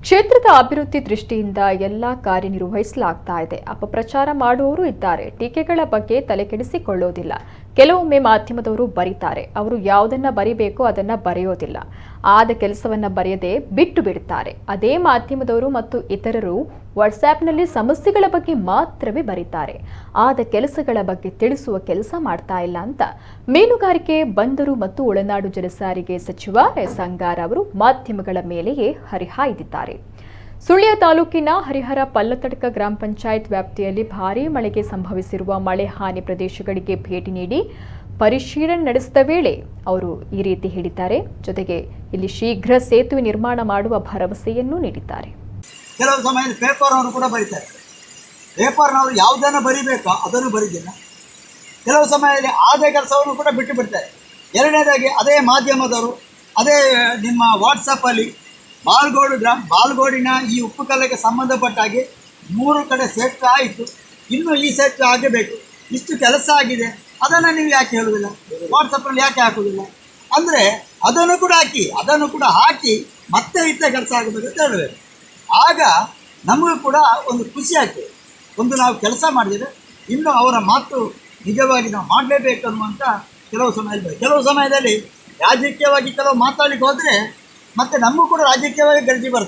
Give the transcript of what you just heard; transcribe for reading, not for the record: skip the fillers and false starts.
ಕ್ಷೇತ್ರದ ಅಭಿವೃದ್ಧಿ ದೃಷ್ಟಿಯಿಂದ ಎಲ್ಲ ಕಾರ್ಯನಿರ್ವಹಿಸಲಾಗ್ತಾ ಇದೆ. ಅಪಪ್ರಚಾರ ಮಾಡುವವರು ಇದ್ದಾರೆ. ಟೀಕೆಗಳ ಬಗ್ಗೆ ತಲೆಕೆಡಿಸಿಕೊಳ್ಳೋದಿಲ್ಲ. ಕೆಲವೊಮ್ಮೆ ಮಾಧ್ಯಮದವರು ಬರೀತಾರೆ. ಅವರು ಯಾವುದನ್ನ ಬರಿಬೇಕೋ ಅದನ್ನ ಬರೆಯೋದಿಲ್ಲ. ಆದ ಕೆಲಸವನ್ನ ಬರೆಯದೆ ಬಿಟ್ಟು ಬಿಡುತ್ತಾರೆ. ಅದೇ ಮಾಧ್ಯಮದವರು ಮತ್ತು ಇತರರು ವಾಟ್ಸ್ಆ್ಯಪ್ನಲ್ಲಿ ಸಮಸ್ಯೆಗಳ ಬಗ್ಗೆ ಮಾತ್ರವೇ ಬರೀತಾರೆ. ಆದ ಕೆಲಸಗಳ ಬಗ್ಗೆ ತಿಳಿಸುವ ಕೆಲಸ ಮಾಡ್ತಾ ಇಲ್ಲ ಅಂತ ಮೀನುಗಾರಿಕೆ, ಬಂದರು ಮತ್ತು ಒಳನಾಡು ಜಲಸಾರಿಗೆ ಸಚಿವ ಎಸ್ ಅಂಗಾರ ಅವರು ಮಾಧ್ಯಮಗಳ ಮೇಲೆಯೇ ಹರಿಹಾಯ್ದಿದ್ದಾರೆ. ಸುಳ್ಯ ತಾಲೂಕಿನ ಹರಿಹರ ಪಲ್ಲತಡ್ಕ ಗ್ರಾಮ ಪಂಚಾಯತ್ ವ್ಯಾಪ್ತಿಯಲ್ಲಿ ಭಾರೀ ಮಳೆಗೆ ಸಂಭವಿಸಿರುವ ಮಳೆ ಹಾನಿ ಪ್ರದೇಶಗಳಿಗೆ ಭೇಟಿ ನೀಡಿ ಪರಿಶೀಲನೆ ನಡೆಸಿದ ವೇಳೆ ಅವರು ಈ ರೀತಿ ಹೇಳಿದ್ದಾರೆ. ಜೊತೆಗೆ ಇಲ್ಲಿ ಶೀಘ್ರ ಸೇತುವೆ ನಿರ್ಮಾಣ ಮಾಡುವ ಭರವಸೆಯನ್ನು ನೀಡಿದ್ದಾರೆ. ಕೆಲವು ಸಮಯದಲ್ಲಿ ಪೇಪರ್ನವರು ಕೂಡ ಬರೀತಾರೆ. ಪೇಪರ್ನವರು ಯಾವುದನ್ನು ಬರಿಬೇಕೋ ಅದನ್ನು ಬರೀದಿಲ್ಲ. ಕೆಲವು ಸಮಯದಲ್ಲಿ ಆದೇ ಕೆಲಸವನ್ನು ಕೂಡ ಬಿಟ್ಟು ಬಿಡ್ತಾರೆ. ಎರಡನೇದಾಗಿ ಅದೇ ಮಾಧ್ಯಮದವರು ಅದೇ ನಿಮ್ಮ ವಾಟ್ಸಪ್ಪಲ್ಲಿ ಬಾಲ್ಗೋಡಿನ ಈ ಉಪ್ಪು ಕಲ್ಲಿಗೆ ಸಂಬಂಧಪಟ್ಟ ಹಾಗೆ 3 ಕಡೆ ಸೇತುವೆ ಆಯಿತು, ಇನ್ನೂ ಈ ಸೇತುವೆ ಆಗಬೇಕು, ಇಷ್ಟು ಕೆಲಸ ಆಗಿದೆ, ಅದನ್ನು ನೀವು ಯಾಕೆ ಹೇಳುವುದಿಲ್ಲ? ವಾಟ್ಸಪ್ಪಲ್ಲಿ ಯಾಕೆ ಹಾಕುವುದಿಲ್ಲ? ಅಂದರೆ ಅದನ್ನು ಕೂಡ ಹಾಕಿ ಮತ್ತೆ ಇತ್ತ ಕೆಲಸ ಆಗಬೇಕು ಅಂತ ಹೇಳಬೇಕು. ಆಗ ನಮಗೂ ಕೂಡ ಒಂದು ಖುಷಿ ಆಗ್ತದೆ. ಒಂದು ನಾವು ಕೆಲಸ ಮಾಡಿದರೆ ಇನ್ನು ಅವರ ಮಾತು ನಿಜವಾಗಿ ನಾವು ಮಾಡಲೇಬೇಕು ಅನ್ನುವಂಥ ಕೆಲವು ಸಮಯದಲ್ಲಿ ರಾಜಕೀಯವಾಗಿ ಕೆಲವು ಮಾತಾಡಲಿಕ್ಕೆ ಹೋದರೆ ಮತ್ತೆ ನಮಗೂ ಕೂಡ ರಾಜಕೀಯವಾಗಿ ಗರ್ಜಿ ಬರ್ತದೆ.